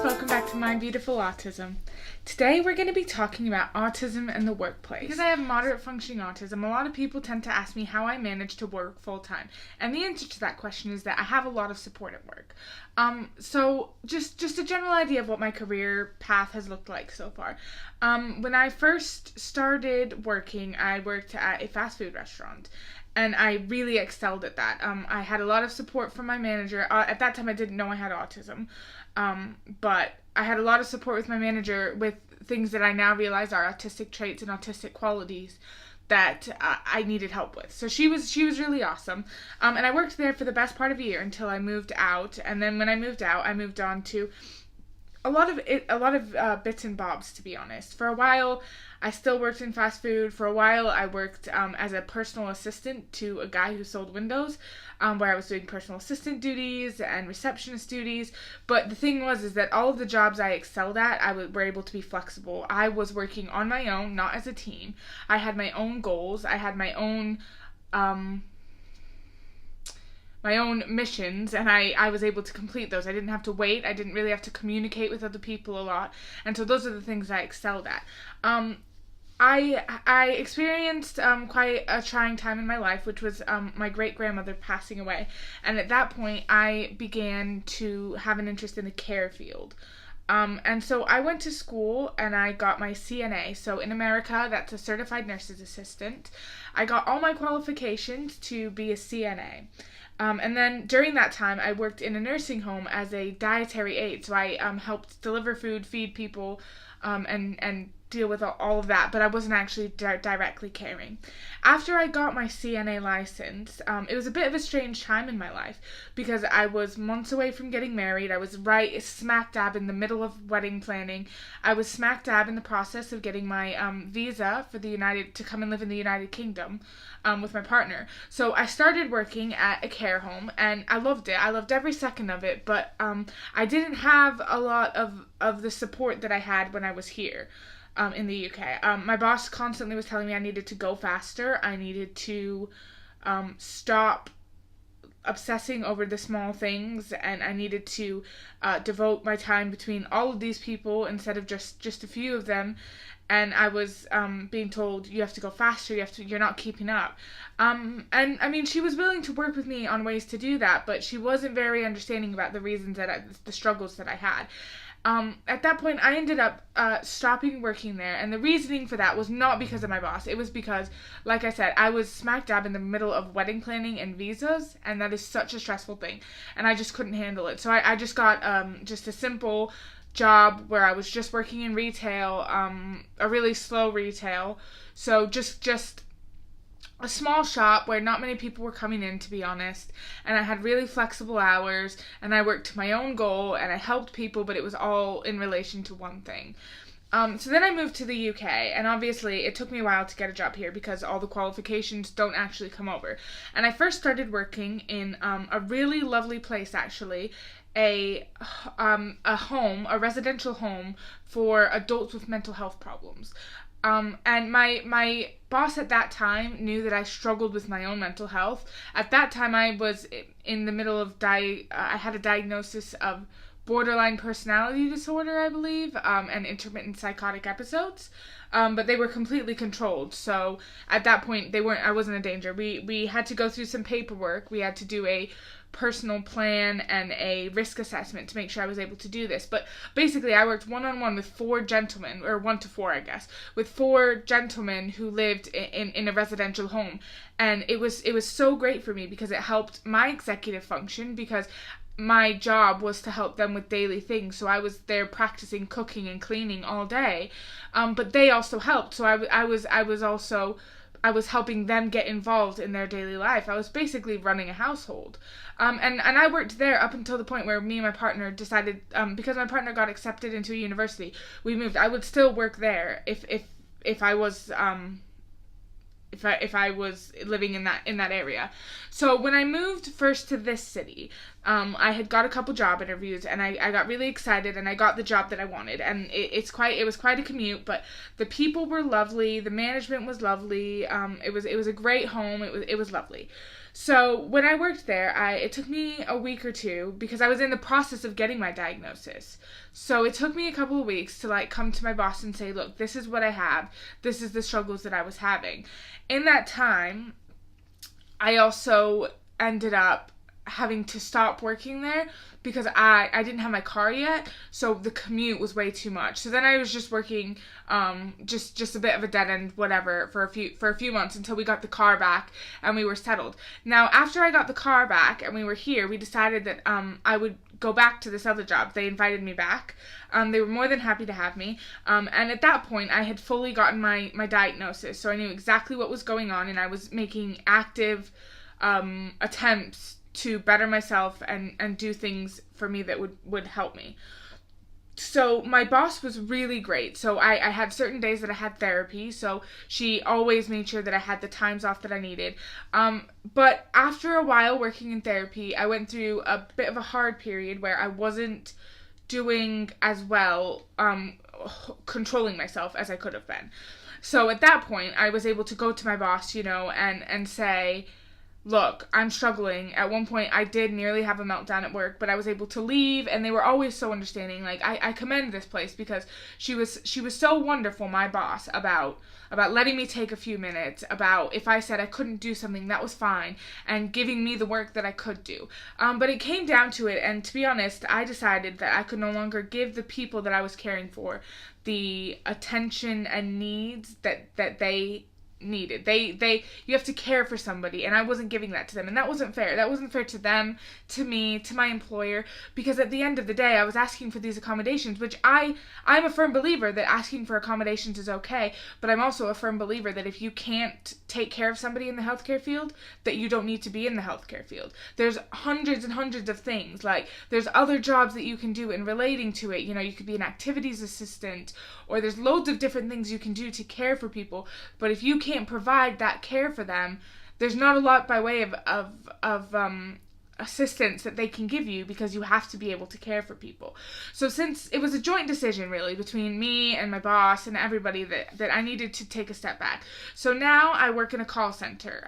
Welcome back to My Beautiful Autism. Today we're going to be talking about autism and the workplace. Because I have moderate functioning autism, a lot of people tend to ask me how I manage to work full time. And the answer to that question is that I have a lot of support at work. So just a general idea of what my career path has looked like so far. When I first started working, I worked at a fast food restaurant. And I really excelled at that. I had a lot of support from my manager. At that time, I didn't know I had autism. But I had a lot of support with my manager with things that I now realize are autistic traits and autistic qualities that I needed help with. So she was really awesome. And I worked there for the best part of a year until I moved out. And then when I moved out, I moved on to a lot of bits and bobs, to be honest. For a while, I still worked in fast food. For a while, I worked as a personal assistant to a guy who sold windows, where I was doing personal assistant duties and receptionist duties. But the thing is that all of the jobs I excelled at, were able to be flexible. I was working on my own, not as a team. I had my own goals. I had my own missions, and I was able to complete those. I didn't have to wait. I didn't really have to communicate with other people a lot. And so those are the things I excelled at. I experienced quite a trying time in my life, which was my great-grandmother passing away. And at that point, I began to have an interest in the care field. And so I went to school and I got my CNA. So in America, that's a certified nurse's assistant. I got all my qualifications to be a CNA. And then during that time, I worked in a nursing home as a dietary aide. So I helped deliver food, feed people, and deal with all of that, but I wasn't actually directly caring. After I got my CNA license, it was a bit of a strange time in my life because I was months away from getting married. I was right smack dab in the middle of wedding planning. I was smack dab in the process of getting my visa for to come and live in the United Kingdom with my partner. So I started working at a care home, and I loved it. I loved every second of it, but I didn't have a lot of the support that I had when I was here. In the UK. My boss constantly was telling me I needed to go faster. I needed to stop obsessing over the small things, and I needed to devote my time between all of these people instead of just a few of them. And I was being told, you have to go faster, you're not keeping up. And I mean, she was willing to work with me on ways to do that, but she wasn't very understanding about the reasons the struggles that I had. At that point, I ended up stopping working there, and the reasoning for that was not because of my boss. It was because, like I said, I was smack dab in the middle of wedding planning and visas, and that is such a stressful thing, and I just couldn't handle it. So I just got just a simple job where I was just working in retail, a really slow retail, so just a small shop where not many people were coming in, to be honest, and I had really flexible hours, and I worked to my own goal, and I helped people, but it was all in relation to one thing. So then I moved to the UK, and obviously it took me a while to get a job here because all the qualifications don't actually come over. And I first started working in a really lovely place, actually, a residential home for adults with mental health problems. And my boss at that time knew that I struggled with my own mental health. At that time, I was in the middle of I had a diagnosis of borderline personality disorder, I believe, and intermittent psychotic episodes. But they were completely controlled. So at that point, I wasn't a danger. We had to go through some paperwork. We had to do a personal plan and a risk assessment to make sure I was able to do this. But basically, I worked one-on-one with 4 gentlemen, or 1 to 4, I guess, with 4 gentlemen who lived in a residential home. And it was so great for me because it helped my executive function, because my job was to help them with daily things. So I was there practicing cooking and cleaning all day. But they also helped. So I was helping them get involved in their daily life. I was basically running a household. And I worked there up until the point where me and my partner decided, because my partner got accepted into a university, we moved. I would still work there if I was if I was living in that area. So when I moved first to this city, I had got a couple job interviews, and I got really excited, and I got the job that I wanted. And it was quite a commute, but the people were lovely, the management was lovely. It was a great home. It was lovely. So when I worked there, it took me a week or two because I was in the process of getting my diagnosis. So it took me a couple of weeks to like come to my boss and say, look, this is what I have. This is the struggles that I was having. In that time, I also ended up having to stop working there because I didn't have my car yet, so the commute was way too much. So then I was just working just a bit of a dead end whatever for a few months until we got the car back and we were settled. Now after I got the car back and we were here, we decided that I would go back to this other job. They invited me back. They were more than happy to have me. And at that point, I had fully gotten my diagnosis, so I knew exactly what was going on, and I was making active attempts to better myself and do things for me that would help me. So my boss was really great. So I had certain days that I had therapy, so she always made sure that I had the times off that I needed. But after a while working in therapy, I went through a bit of a hard period where I wasn't doing as well controlling myself as I could have been. So at that point, I was able to go to my boss, and say, look, I'm struggling. At one point, I did nearly have a meltdown at work, but I was able to leave, and they were always so understanding. Like, I commend this place because she was so wonderful, my boss, about letting me take a few minutes, about if I said I couldn't do something, that was fine, and giving me the work that I could do. But it came down to it, and to be honest, I decided that I could no longer give the people that I was caring for the attention and needs that they needed. You have to care for somebody, and I wasn't giving that to them, and that wasn't fair. That wasn't fair to them, to me, to my employer, because at the end of the day, I was asking for these accommodations, which I'm a firm believer that asking for accommodations is okay, but I'm also a firm believer that if you can't take care of somebody in the healthcare field, that you don't need to be in the healthcare field. There's hundreds and hundreds of things, like there's other jobs that you can do in relating to it. You could be an activities assistant, or there's loads of different things you can do to care for people, but if you can't provide that care for them, there's not a lot by way of assistance that they can give you, because you have to be able to care for people. So since it was a joint decision really between me and my boss and everybody that I needed to take a step back. So now I work in a call center.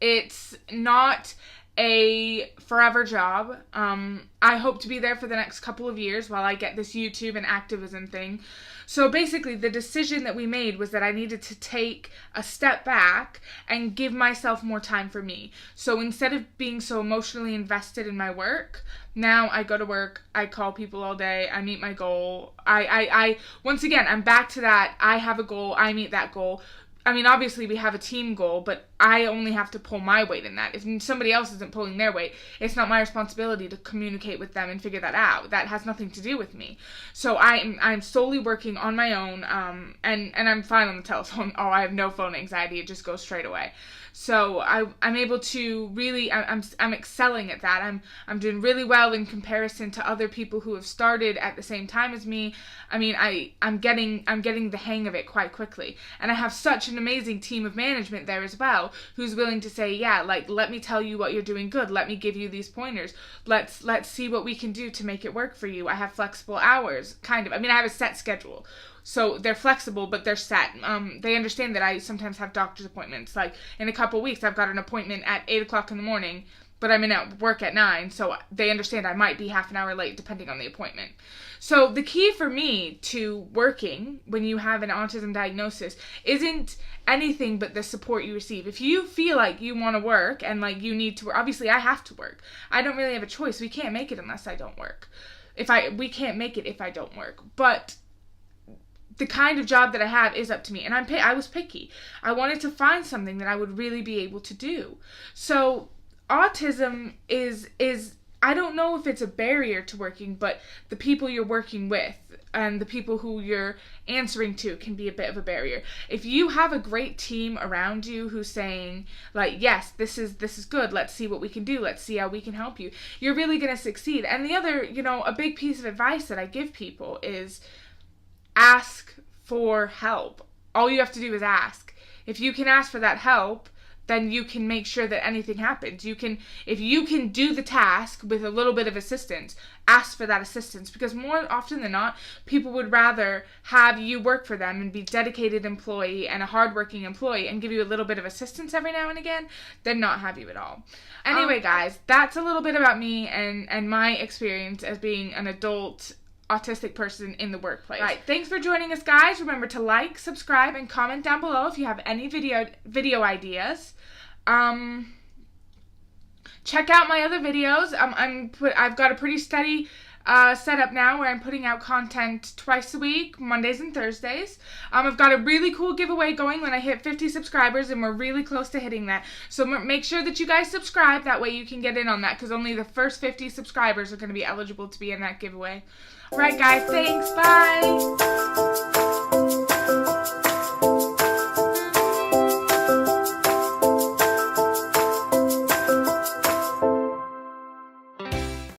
It's not a forever job. I hope to be there for the next couple of years while I get this YouTube and activism thing. So basically the decision that we made was that I needed to take a step back and give myself more time for me. So instead of being so emotionally invested in my work, now I go to work, I call people all day, I meet my goal. I once again, I'm back to that. I have a goal, I meet that goal. I mean, obviously we have a team goal, but I only have to pull my weight in that. If somebody else isn't pulling their weight, it's not my responsibility to communicate with them and figure that out. That has nothing to do with me. So I'm solely working on my own, and I'm fine on the telephone. Oh, I have no phone anxiety. It just goes straight away. So I'm able to really, I'm excelling at that. I'm doing really well in comparison to other people who have started at the same time as me. I mean, I'm getting the hang of it quite quickly. And I have such an amazing team of management there as well, who's willing to say, yeah, like, let me tell you what you're doing good. Let me give you these pointers. Let's see what we can do to make it work for you. I have flexible hours, kind of. I mean, I have a set schedule. So they're flexible, but they're set. They understand that I sometimes have doctor's appointments. Like, in a couple weeks, I've got an appointment at 8 o'clock in the morning, but I'm in at work at 9, so they understand I might be half an hour late depending on the appointment. So the key for me to working when you have an autism diagnosis isn't anything but the support you receive. If you feel like you want to work and like you need to work, obviously I have to work. I don't really have a choice. We can't make it unless I don't work. We can't make it if I don't work. But the kind of job that I have is up to me, and I was picky. I wanted to find something that I would really be able to do. So autism is I don't know if it's a barrier to working, but the people you're working with and the people who you're answering to can be a bit of a barrier. If you have a great team around you who's saying, like, yes, this is good, let's see what we can do, let's see how we can help you, you're really going to succeed. And the other, a big piece of advice that I give people is ask for help. All you have to do is ask. If you can ask for that help, then you can make sure that anything happens. If you can do the task with a little bit of assistance, ask for that assistance, because more often than not, people would rather have you work for them and be a dedicated employee and a hardworking employee and give you a little bit of assistance every now and again than not have you at all. Anyway, guys, that's a little bit about me and my experience as being an adult autistic person in the workplace. Right, thanks for joining us, guys. Remember to like, subscribe, and comment down below if you have any video ideas. Check out my other videos. I've got a pretty steady setup now where I'm putting out content twice a week, Mondays and Thursdays. I've got a really cool giveaway going when I hit 50 subscribers, and we're really close to hitting that. So make sure that you guys subscribe. That way you can get in on that, because only the first 50 subscribers are going to be eligible to be in that giveaway. Alright, guys, thanks. Bye.